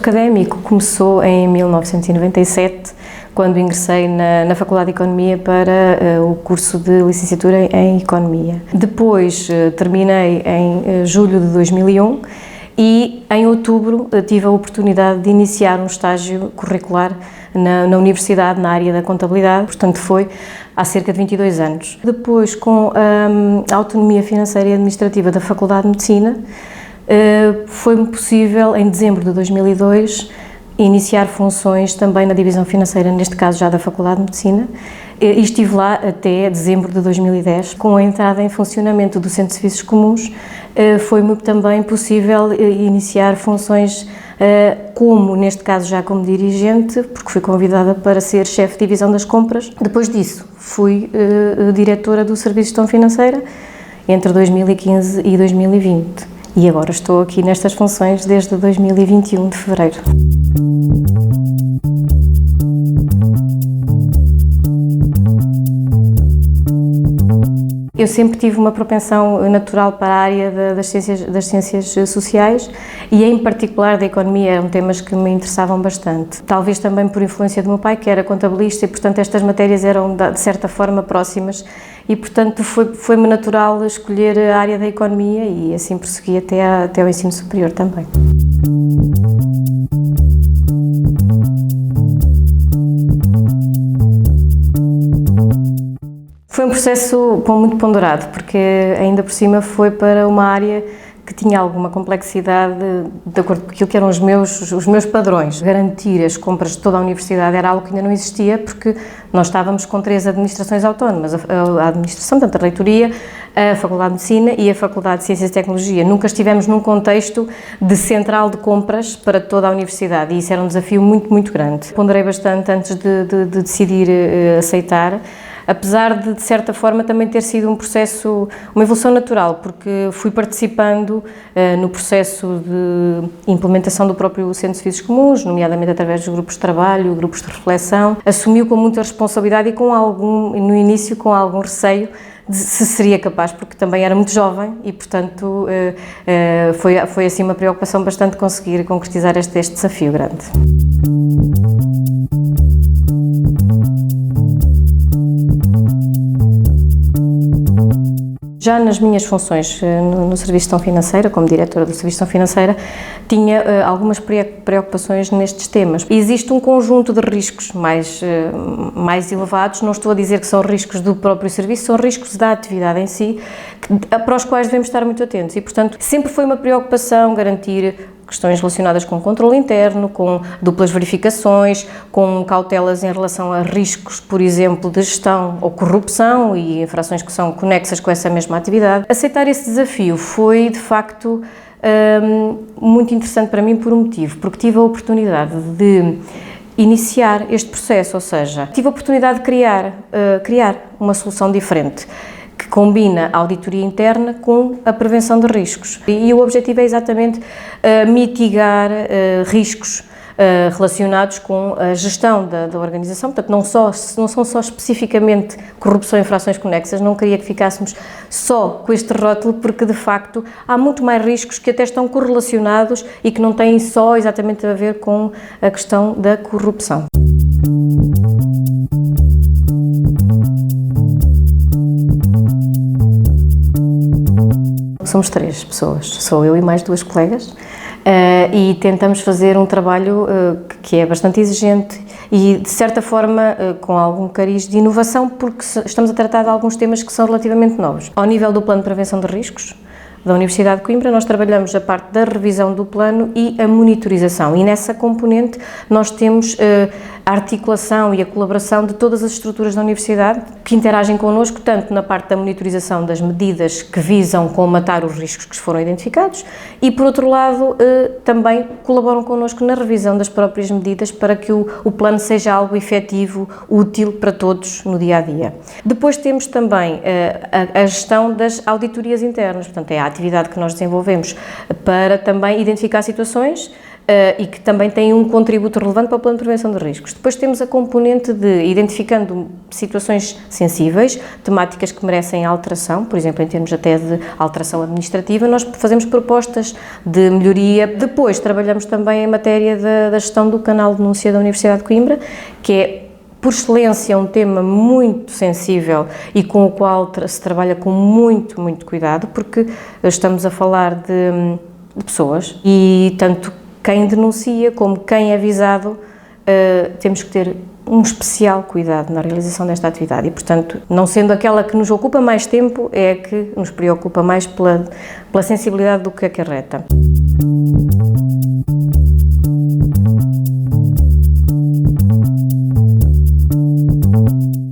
académico começou em 1997, quando ingressei na Faculdade de Economia para o curso de licenciatura em Economia. Depois terminei em julho de 2001 e em outubro tive a oportunidade de iniciar um estágio curricular na universidade, na área da contabilidade, portanto foi há cerca de 22 anos. Depois, com a autonomia financeira e administrativa da Faculdade de Medicina, foi-me possível, em dezembro de 2002, iniciar funções também na divisão financeira, neste caso já da Faculdade de Medicina, e estive lá até dezembro de 2010. Com a entrada em funcionamento do Centro de Serviços Comuns, foi-me também possível iniciar funções como, neste caso já como dirigente, porque fui convidada para ser chefe de divisão das compras. Depois disso, fui diretora do Serviço de Gestão Financeira entre 2015 e 2020. E agora estou aqui nestas funções desde 2021 de fevereiro. Eu sempre tive uma propensão natural para a área das ciências sociais e, em particular, da economia. Eram temas que me interessavam bastante. Talvez também por influência do meu pai, que era contabilista, e, portanto, estas matérias eram, de certa forma, próximas. E, portanto, foi-me natural escolher a área da economia e assim prossegui até ao ensino superior também. Foi um processo muito ponderado, porque ainda por cima foi para uma área que tinha alguma complexidade de acordo com aquilo que eram os meus padrões. Garantir as compras de toda a universidade era algo que ainda não existia, porque nós estávamos com 3 administrações autónomas, a administração, portanto a reitoria, a Faculdade de Medicina e a Faculdade de Ciências e Tecnologia. Nunca estivemos num contexto de central de compras para toda a universidade e isso era um desafio muito grande. Ponderei bastante antes de decidir aceitar, apesar de certa forma, também ter sido um processo, uma evolução natural, porque fui participando no processo de implementação do próprio Centro de Serviços Comuns, nomeadamente através dos grupos de trabalho, grupos de reflexão. Assumiu com muita responsabilidade e no início com algum receio de se seria capaz, porque também era muito jovem e, portanto, foi assim uma preocupação bastante conseguir concretizar este desafio grande. Já nas minhas funções no Serviço de Gestão Financeira, como diretora do Serviço de Gestão Financeira, tinha algumas preocupações nestes temas. Existe um conjunto de riscos mais elevados, não estou a dizer que são riscos do próprio serviço, são riscos da atividade em si, para os quais devemos estar muito atentos e, portanto, sempre foi uma preocupação garantir questões relacionadas com controle interno, com duplas verificações, com cautelas em relação a riscos, por exemplo, de gestão ou corrupção e infrações que são conexas com essa mesma atividade. Aceitar esse desafio foi, de facto, muito interessante para mim por um motivo, porque tive a oportunidade de iniciar este processo, ou seja, tive a oportunidade de criar uma solução diferente, que combina a auditoria interna com a prevenção de riscos. E o objetivo é exatamente mitigar riscos relacionados com a gestão da organização, portanto não são só especificamente corrupção e infrações conexas, não queria que ficássemos só com este rótulo, porque de facto há muito mais riscos que até estão correlacionados e que não têm só exatamente a ver com a questão da corrupção. Somos 3 pessoas, sou eu e mais 2 colegas, e tentamos fazer um trabalho que é bastante exigente e, de certa forma, com algum cariz de inovação, porque estamos a tratar de alguns temas que são relativamente novos. Ao nível do Plano de Prevenção de Riscos da Universidade de Coimbra, nós trabalhamos a parte da revisão do plano e a monitorização, e nessa componente nós temos a articulação e a colaboração de todas as estruturas da Universidade que interagem connosco, tanto na parte da monitorização das medidas que visam colmatar os riscos que foram identificados e, por outro lado, também colaboram connosco na revisão das próprias medidas para que o plano seja algo efetivo, útil para todos no dia-a-dia. Depois temos também a gestão das auditorias internas, portanto é a atividade que nós desenvolvemos para também identificar situações e que também têm um contributo relevante para o plano de prevenção de riscos. Depois temos a componente de identificando situações sensíveis, temáticas que merecem alteração, por exemplo, em termos até de alteração administrativa, nós fazemos propostas de melhoria. Depois trabalhamos também em matéria da gestão do canal de denúncia da Universidade de Coimbra, que é, por excelência, um tema muito sensível e com o qual se trabalha com muito, muito cuidado, porque estamos a falar de pessoas e tanto quem denuncia como quem é avisado, temos que ter um especial cuidado na realização desta atividade e, portanto, não sendo aquela que nos ocupa mais tempo, é a que nos preocupa mais pela sensibilidade do que acarreta.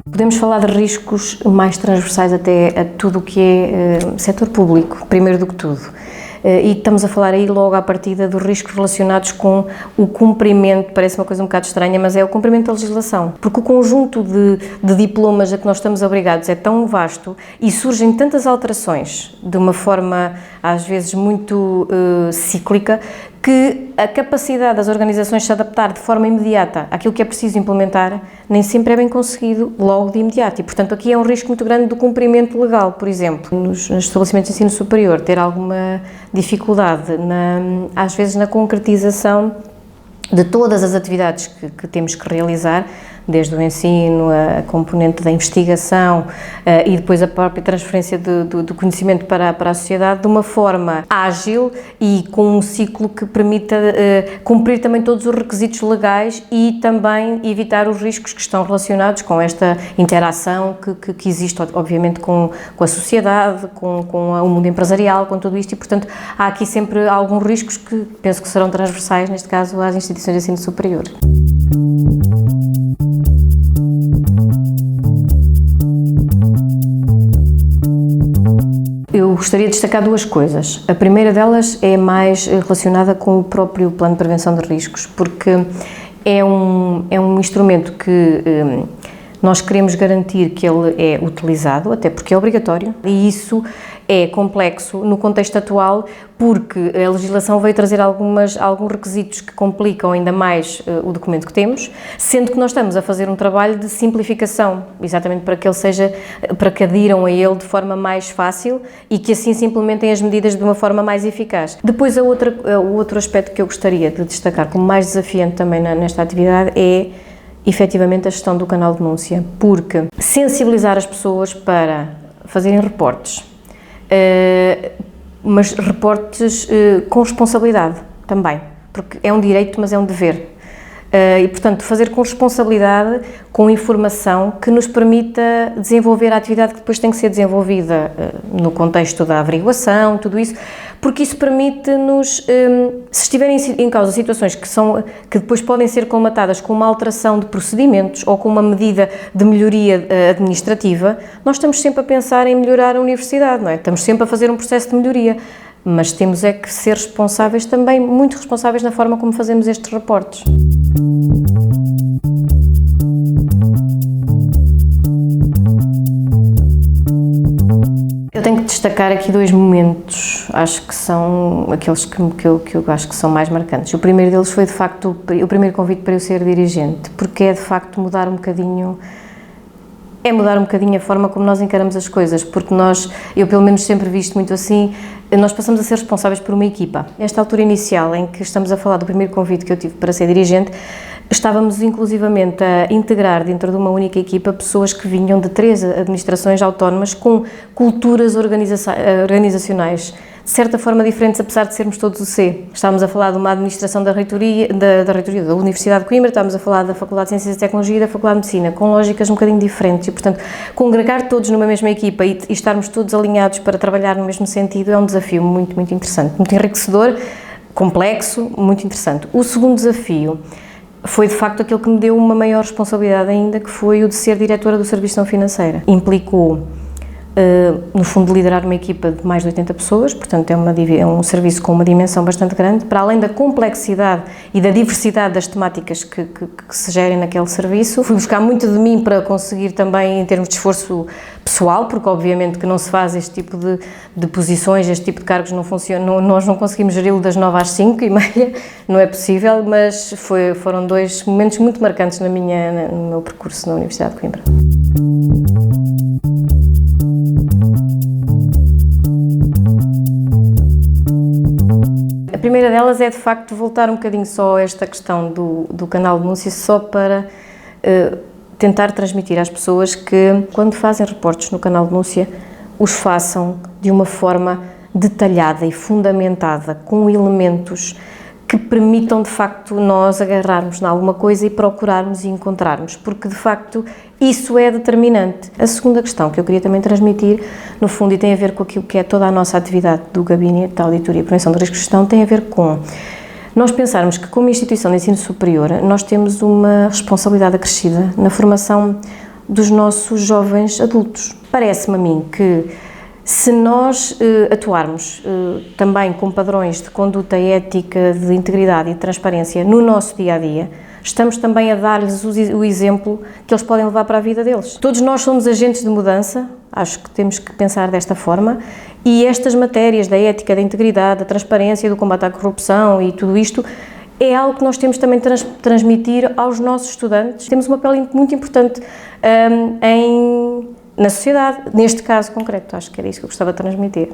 Podemos falar de riscos mais transversais até a tudo o que é setor público, primeiro do que tudo. E estamos a falar aí logo à partida dos riscos relacionados com o cumprimento, parece uma coisa um bocado estranha, mas é o cumprimento da legislação, porque o conjunto de diplomas a que nós estamos obrigados é tão vasto e surgem tantas alterações de uma forma às vezes muito cíclica, que a capacidade das organizações de se adaptar de forma imediata àquilo que é preciso implementar nem sempre é bem conseguido logo de imediato e, portanto, aqui é um risco muito grande do cumprimento legal, por exemplo. Nos estabelecimentos de ensino superior, ter alguma dificuldade, às vezes, na concretização de todas as atividades que temos que realizar, desde o ensino, a componente da investigação e depois a própria transferência do conhecimento para a sociedade de uma forma ágil e com um ciclo que permita cumprir também todos os requisitos legais e também evitar os riscos que estão relacionados com esta interação que existe, obviamente, com a sociedade, com o mundo empresarial, com tudo isto e, portanto, há aqui sempre alguns riscos que penso que serão transversais, neste caso, às instituições de ensino superior. Eu gostaria de destacar duas coisas. A primeira delas é mais relacionada com o próprio plano de prevenção de riscos, porque é um instrumento que nós queremos garantir que ele é utilizado, até porque é obrigatório, e isso é complexo no contexto atual, porque a legislação veio trazer alguns requisitos que complicam ainda mais o documento que temos, sendo que nós estamos a fazer um trabalho de simplificação, exatamente para que adiram a ele de forma mais fácil e que assim se implementem as medidas de uma forma mais eficaz. Depois, o outro aspecto que eu gostaria de destacar como mais desafiante também nesta atividade é efetivamente a gestão do canal de denúncia, porque sensibilizar as pessoas para fazerem reportes, mas reportes com responsabilidade também, porque é um direito, mas é um dever. E, portanto, fazer com responsabilidade, com informação que nos permita desenvolver a atividade que depois tem que ser desenvolvida no contexto da averiguação, tudo isso, porque isso permite-nos, se estiverem em causa situações que depois podem ser colmatadas com uma alteração de procedimentos ou com uma medida de melhoria administrativa, nós estamos sempre a pensar em melhorar a universidade, não é? Estamos sempre a fazer um processo de melhoria, mas temos é que ser responsáveis também, muito responsáveis na forma como fazemos estes reportes. Eu tenho que destacar aqui dois momentos, acho que são aqueles que eu acho que são mais marcantes. O primeiro deles foi, de facto, o primeiro convite para eu ser dirigente, porque é, de facto, mudar um bocadinho a forma como nós encaramos as coisas, porque eu pelo menos sempre visto muito assim, nós passamos a ser responsáveis por uma equipa. Nesta altura inicial em que estamos a falar do primeiro convite que eu tive para ser dirigente, estávamos inclusivamente a integrar dentro de uma única equipa pessoas que vinham de 3 administrações autónomas com culturas organizacionais de certa forma diferentes, apesar de sermos todos o C. Estávamos a falar de uma administração da reitoria da Universidade de Coimbra, estávamos a falar da Faculdade de Ciências e Tecnologia e da Faculdade de Medicina, com lógicas um bocadinho diferentes e, portanto, congregar todos numa mesma equipa e estarmos todos alinhados para trabalhar no mesmo sentido é um desafio muito, muito interessante, muito enriquecedor, complexo, muito interessante. O segundo desafio foi, de facto, aquele que me deu uma maior responsabilidade ainda, que foi o de ser diretora do Serviço de Gestão Financeira. Implicou no fundo, liderar uma equipa de mais de 80 pessoas, portanto é um serviço com uma dimensão bastante grande, para além da complexidade e da diversidade das temáticas que se gerem naquele serviço. Fui buscar muito de mim para conseguir também, em termos de esforço pessoal, porque obviamente que não se faz este tipo de posições, este tipo de cargos não funciona, nós não conseguimos geri-lo das 9 às 5h30, não é possível, mas foram 2 momentos muito marcantes no meu percurso na Universidade de Coimbra. A primeira delas é, de facto, voltar um bocadinho só a esta questão do canal de denúncia, só para tentar transmitir às pessoas que, quando fazem reportes no canal de denúncia, os façam de uma forma detalhada e fundamentada, com elementos que permitam, de facto, nós agarrarmos em alguma coisa e procurarmos e encontrarmos, porque, de facto, isso é determinante. A segunda questão que eu queria também transmitir, no fundo, e tem a ver com aquilo que é toda a nossa atividade do Gabinete de Auditoria e Prevenção de Riscos de Gestão, tem a ver com nós pensarmos que, como instituição de ensino superior, nós temos uma responsabilidade acrescida na formação dos nossos jovens adultos. Parece-me a mim que, se nós atuarmos também com padrões de conduta ética, de integridade e de transparência no nosso dia-a-dia, estamos também a dar-lhes o exemplo que eles podem levar para a vida deles. Todos nós somos agentes de mudança, acho que temos que pensar desta forma, e estas matérias da ética, da integridade, da transparência, do combate à corrupção e tudo isto, é algo que nós temos também de transmitir aos nossos estudantes. Temos um papel muito importante na sociedade, neste caso concreto. Acho que era isso que eu gostava de transmitir.